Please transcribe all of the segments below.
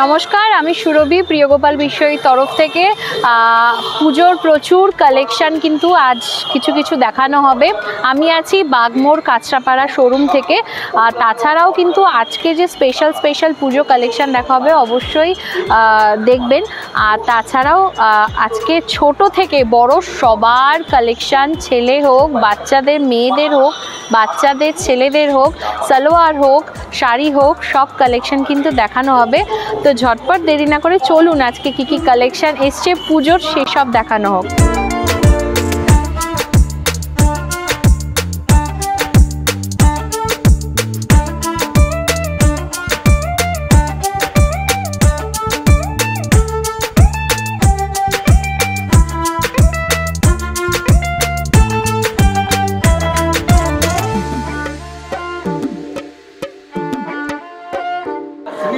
নমস্কার, আমি সুরভি প্রিয়গোপাল বিশ্বজিৎ তরফ থেকে পুজোর প্রচুর কালেকশন কিন্তু আজ কিছু কিছু দেখানো হবে। আমি আছি বাগমোড় কাঁচরাপাড়া শোরুম থেকে। তাছাড়াও কিন্তু আজকে যে স্পেশাল পুজো কালেকশন দেখা হবে অবশ্যই দেখবেন। আর তাছাড়াও আজকে ছোট থেকে বড় সবার কালেকশন, ছেলে হোক, বাচ্চাদের মেয়েদের হোক, বাচ্চাদের ছেলেদের হোক, সালোয়ার হোক, শাড়ি হোক, সব কালেকশন কিন্তু দেখানো হবে। তো ঝটপট দেরি না করে চলুন আজকে কি কি কালেকশন এসছে পুজোর সেসব দেখানো হোক।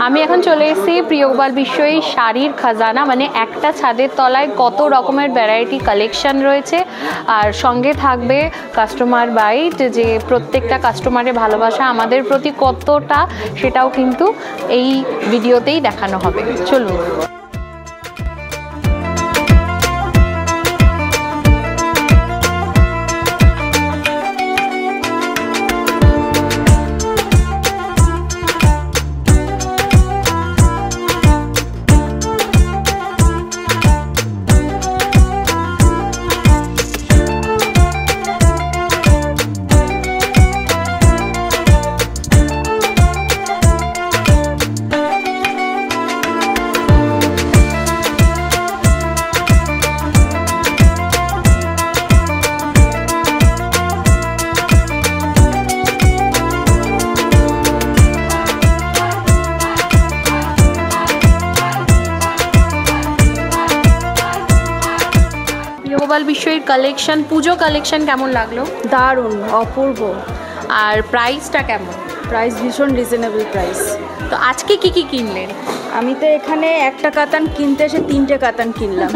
আমি এখন চলে এসেছি প্রিয়গোপাল বিশ্বজিৎ শাড়ির খাজানা, মানে একটা ছাদের তলায় কত রকমের ভ্যারাইটি কালেকশন রয়েছে। আর সঙ্গে থাকবে কাস্টমার বাইট, যে প্রত্যেকটা কাস্টমারের ভালোবাসা আমাদের প্রতি কতটা সেটাও কিন্তু এই ভিডিওতেই দেখানো হবে। চলুন। প্রিয়গোপাল বিশ্বজিৎ কালেকশন, পুজো কালেকশন কেমন লাগলো? দারুণ, অপূর্ব। আর প্রাইসটা কেমন? প্রাইস ভীষণ রিজনেবল প্রাইস। তো আজকে কি কি কিনলেন? আমি তো এখানে একটা কাতান কিনতে এসে 3টে কাতান কিনলাম।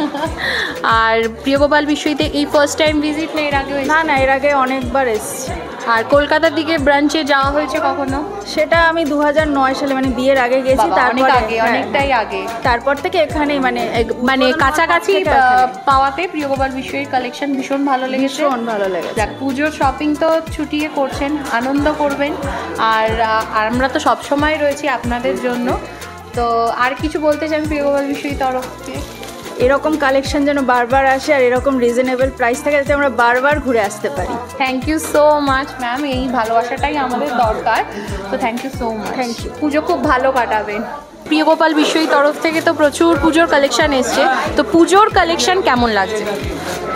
আর প্রিয়গোপাল বিশ্বজিৎে এই ফার্স্ট টাইম ভিজিট না, এর আগে? না, এর আগে অনেকবার এসেছি। আর কলকাতার দিকে ব্রাঞ্চে যাওয়া হয়েছে কখনো? সেটা আমি 2009 সালে, মানে বিয়ের আগে গেছি। তারপর আগে, অনেকটাই আগে। তারপর থেকে এখানেই মানে কাছাকাছি পাওয়াতে প্রিয়গোপাল বিশ্বজিৎ কালেকশন ভীষণ ভালো লেগেছে। ভীষণ ভালো লেগেছে। পুজোর শপিং তো ছুটিয়ে করছেন, আনন্দ করবেন। আর আমরা তো সবসময় রয়েছি আপনাদের জন্য। তো আর কিছু বলতে চান প্রিয়গোপাল বিশ্বজিৎ তরফ থেকে? এরকম কালেকশন যেন বারবার আসে আর এরকম রিজনেবল প্রাইস থাকে, যাতে আমরা বারবার ঘুরে আসতে পারি। Thank you so much ma'am, এই ভালোবাসাটাই আমাদের দরকার। তো thank you so much. Thank you. Puja খুব ভালো কাটাবেন। প্রিয়গোপাল বিশ্বজিৎ তরফ থেকে তো প্রচুর পুজোর কালেকশন এসছে, তো পুজোর কালেকশন কেমন লাগছে?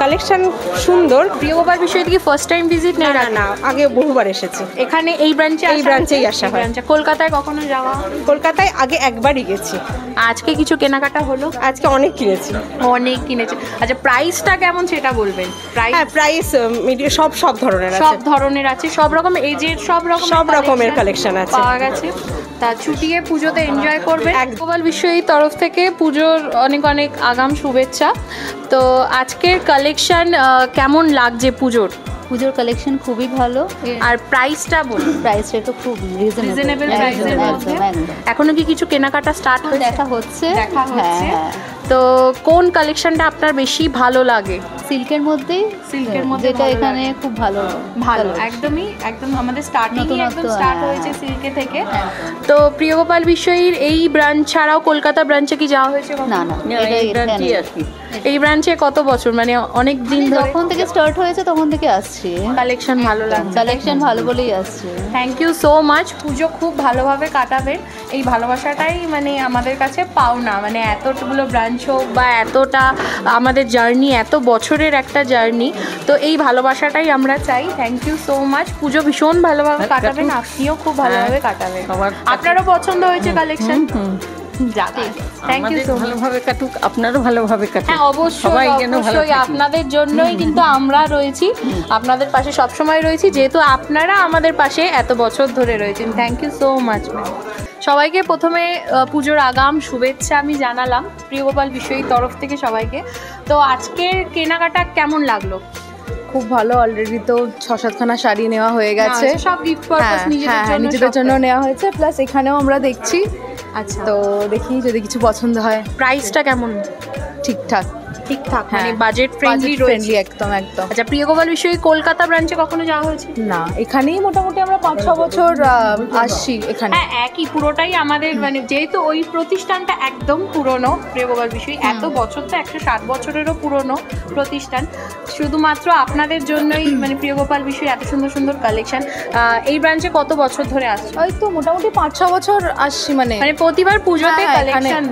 কালেকশন সুন্দর। প্রিয়গোপাল বিশ্বজিৎ কি ফার্স্ট টাইম ভিজিট? না, আগে বহুবার এসেছি। এখানে এই ব্রাঞ্চেই আসা হয়। কলকাতায় কখনো যাওয়া? কলকাতায় আগে একবারই গেছি। আজকে কিছু কেনাকাটা হলো? আজকে অনেক কিনেছি। আচ্ছা, প্রাইসটা কেমন সেটা বলবেন? প্রাইস সব ধরনের আছে। সব ধরনের আছে, সব রকম এজের সব রকমের কালেকশন আছে, পাওয়া গেছে। তা ছুটিয়ে পুজোতে এনজয় করবেন। প্রিয়গোপাল বিশ্বজিৎ তরফ থেকে পুজোর অনেক অনেক আগাম শুভেচ্ছা। তো আজকের কালেকশন কেমন লাগছে? পুজোর কালেকশন খুবই ভালো। আর প্রাইসটা বলুন। প্রাইসটা তো খুব রিজনেবল প্রাইসের মধ্যে। এখনো কি কিছু কেনাকাটা স্টার্ট হয়েছে? দেখা হচ্ছে। হ্যাঁ। তো কোন কালেকশনটা আপনার বেশি ভালো লাগে? সিল্কের মধ্যে যেটা এখানে খুব ভালো। একদম আমাদের স্টার্ট হয়েছে সিল্কে থেকে। তো প্রিয়গোপাল বিশ্বজিৎ এই ব্রাঞ্চ ছাড়াও কলকাতা ব্রাঞ্চে কি যাওয়া হয়েছে? না, এই ব্রাঞ্চে কত বছর, মানে অনেক দিন যখন থেকে স্টার্ট হয়েছে তখন থেকে আসছি। কালেকশন ভালো লাগছে, কালেকশন ভালো বলেই আসছে। Thank you so much. Puja খুব ভালোভাবে কাটাবেন, এই ভালোবাসাটাই মানে আমাদের কাছে পাওনা। মানে এতগুলো ব্রাঞ্চ হোক বা এতটা আমাদের জার্নি, এত বছরের একটা জার্নি, তো এই ভালোবাসাটাই আমরা চাই। Thank you so much. Puja ভীষণ ভালোভাবে কাটাবেন, আপনিও খুব ভালোভাবে কাটাবেন। আপনারও পছন্দ হয়েছে collection? Thank you so much. ভালোভাবে কাটুক, আপনারও ভালোভাবে কাটুক। হ্যাঁ, অবশ্যই আপনাদের জন্যই কিন্তু আমরা রয়েছি, আপনাদের পাশে সবসময় রয়েছি, যেহেতু আপনারা আমাদের পাশে এত বছর ধরে রয়েছেন। Thank you so much ma'am. সবাইকে প্রথমে পুজোর আগাম শুভেচ্ছা আমি জানালাম প্রিয়গোপাল বিশ্বজিৎ তরফ থেকে সবাইকে। তো আজকের কেনাকাটা কেমন লাগলো? খুব ভালো। অলরেডি তো 6-7খানা শাড়ি নেওয়া হয়ে গেছে, সব গিফট পারপাস নিজেদের জন্য নেওয়া হয়েছে। প্লাস এখানেও আমরা দেখছি আচ্ছা, তো দেখি যদি কিছু পছন্দ হয়। প্রাইসটা কেমন? ঠিকঠাক, ঠিকঠাক, হ্যাঁ, মানে বাজেট ফ্রেন্ডলি বাজেট রয়েছে। ফ্রেন্ডলি, একদম একদম। আচ্ছা, প্রিয়গোপাল বিষয় কলকাতা ব্রাঞ্চে কখনো যাওয়া হয়েছে? না, এখানেই মোটামুটি আমরা 5-6 বছর আসছি এখানে। হ্যাঁ, একই পুরোটাই আমাদের, মানে যেহেতু ওই প্রতিষ্ঠানটা একদম পুরনো, প্রিয়গোপাল বিষয় এত বছর, তো 107 বছরেরও পুরনো প্রতিষ্ঠান। শুধুমাত্র আপনাদের জন্যই মানে প্রিয়গোপাল বিষয় এত সুন্দর সুন্দর কালেকশন। এই ব্রাঞ্চে কত বছর ধরে আসছে? ওই তো মোটামুটি 5-6 বছর আসছি, মানে মানে প্রতিবার পুজোতে হ্যাঁ, এখানে কালেকশন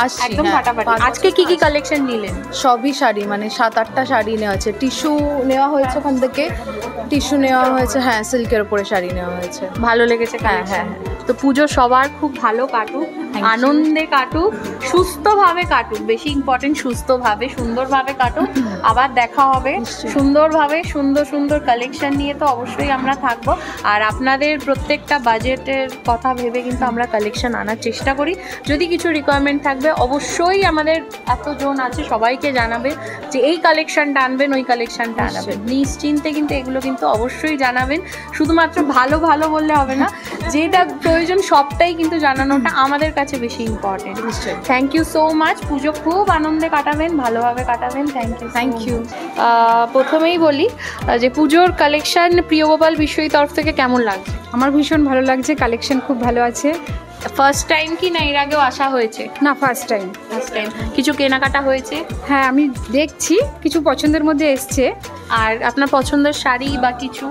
আসছি, একদম হ্যাঁ, ফাটাফাটি। 5 আজকে কি কি কালেকশন নিলেন? সবই শাড়ি, মানে 7-8টা শাড়ি নেওয়া হয়েছে, টিস্যু নেওয়া হয়েছে ওখান থেকে, টিস্যু নেওয়া হয়েছে, হ্যাঁ, সিল্কের উপরে শাড়ি নেওয়া হয়েছে। ভালো লেগেছে? হ্যাঁ, হ্যাঁ, হ্যাঁ, তো পুজো সবার খুব ভালো কাটুক, you. আনন্দে কাটুক, সুস্থভাবে কাটুক, বেশি ইম্পর্টেন্ট সুস্থভাবে, সুন্দরভাবে কাটুক। আবার দেখা হবে সুন্দরভাবে, সুন্দর সুন্দর কালেকশন নিয়ে তো অবশ্যই আমরা থাকবো। আর আপনাদের প্রত্যেকটা বাজেটের কথা ভেবে কিন্তু আমরা কালেকশন আনার চেষ্টা করি। যদি কিছু রিকোয়ারমেন্ট থাকবে অবশ্যই আমাদের এতজন আছে সবাইকে জানাবে যে এই কালেকশনটা আনবেন, ওই কালেকশনটা আনাবেন, নিশ্চিন্তে কিন্তু এগুলো কিন্তু অবশ্যই জানাবেন। শুধুমাত্র ভালো ভালো বললে হবে না, যেটা প্রয়োজন সবটাই কিন্তু জানানোটা আমাদের কাছে বেশি ইম্পর্টেন্ট। নিশ্চয়ই। Thank you so much. Puja খুব আনন্দে কাটাবেন, ভালোভাবে কাটাবেন। Thank you. প্রথমেই বলি যে পুজোর কালেকশন প্রিয়গোপাল বিষয় তরফ থেকে কেমন লাগছে? আমার ভীষণ ভালো লাগছে, কালেকশন খুব ভালো আছে। ফার্স্ট টাইম কি না এর আগেও আসা হয়েছে? না, ফার্স্ট টাইম। First time. কিছু কেনাকাটা হয়েছে? হ্যাঁ, আমি দেখছি কিছু পছন্দের মধ্যে এসছে। আর আপনার পছন্দের শাড়ি বা কিছু?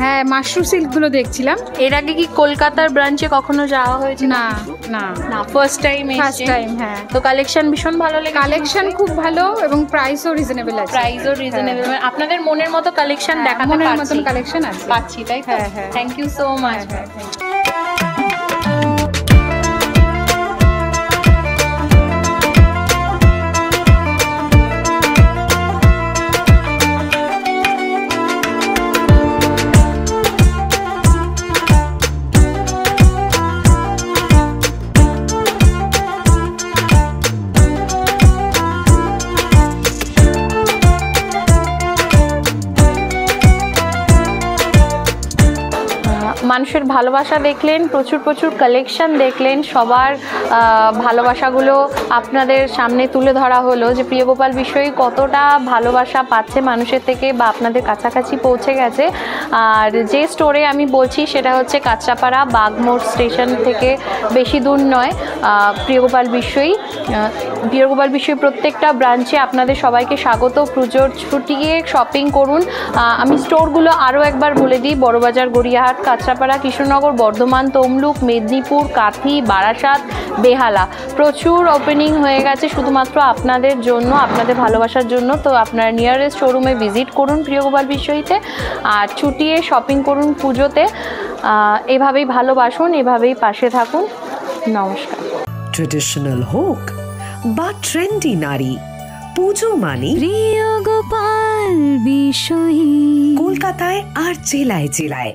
হ্যাঁ, মাশরুম সিল্কগুলো দেখছিলাম। এর আগে কি কলকাতার ব্রাঞ্চে কখনো যাওয়া হয়েছে? না না, না, ফার্স্ট টাইম। First time. হ্যাঁ, তো কালেকশন ভীষণ ভালো লেগেছে? কালেকশন খুব ভালো এবং প্রাইসও রিজনেবল আছে। প্রাইসও রিজনেবল। আপনাদের মনের মতো কালেকশন দেখাতে মনের পারছি, মতন কালেকশন আছে। পাচ্ছি, তাই তো? হ্যাঁ, হ্যাঁ। Thank you so much. হ্যাঁ, হ্যাঁ। মানুষের ভালোবাসা দেখলেন, প্রচুর প্রচুর কালেকশন দেখলেন, সবার ভালোবাসাগুলো আপনাদের সামনে তুলে ধরা হলো যে প্রিয়গোপাল বিষয়ে কতটা ভালোবাসা পাচ্ছে মানুষের থেকে বা আপনাদের কাছাকাছি পৌঁছে গেছে। আর যে স্টোরে আমি বলছি সেটা হচ্ছে কাঁচরাপাড়া বাগমোড় স্টেশন থেকে বেশি দূর নয়। প্রিয়গোপাল বিষয় প্রত্যেকটা ব্রাঞ্চে আপনাদের সবাইকে স্বাগত। পুজোর ছুটিয়ে শপিং করুন। আমি স্টোরগুলো আরও একবার বলে দিই: বড়বাজার, গড়িয়াহাট, কাঁচরাপাড়া, কৃষ্ণনগর, বর্ধমান, তমলুক, মেদিনীপুর, কাঁথি, বারাসাত, বেহালা। প্রচুর ওপেনিং হয়ে গেছে শুধুমাত্র আপনাদের জন্য, আপনাদের ভালোবাসার জন্য। তো আপনারা নিয়ারেস্ট শোরুমে ভিজিট করুন প্রিয়গোপাল বিষয়তে, আর ছুটিয়ে শপিং করুন পুজোতে। এভাবেই ভালোবাসুন, এভাবেই পাশে থাকুন। নমস্কার। ট্রেডিশনাল হোক বা ট্রেন্ডি নারী, পুজো মানে প্রিয়গোপাল বিষয়ী কলকাতায় আর জেলায় জেলায়।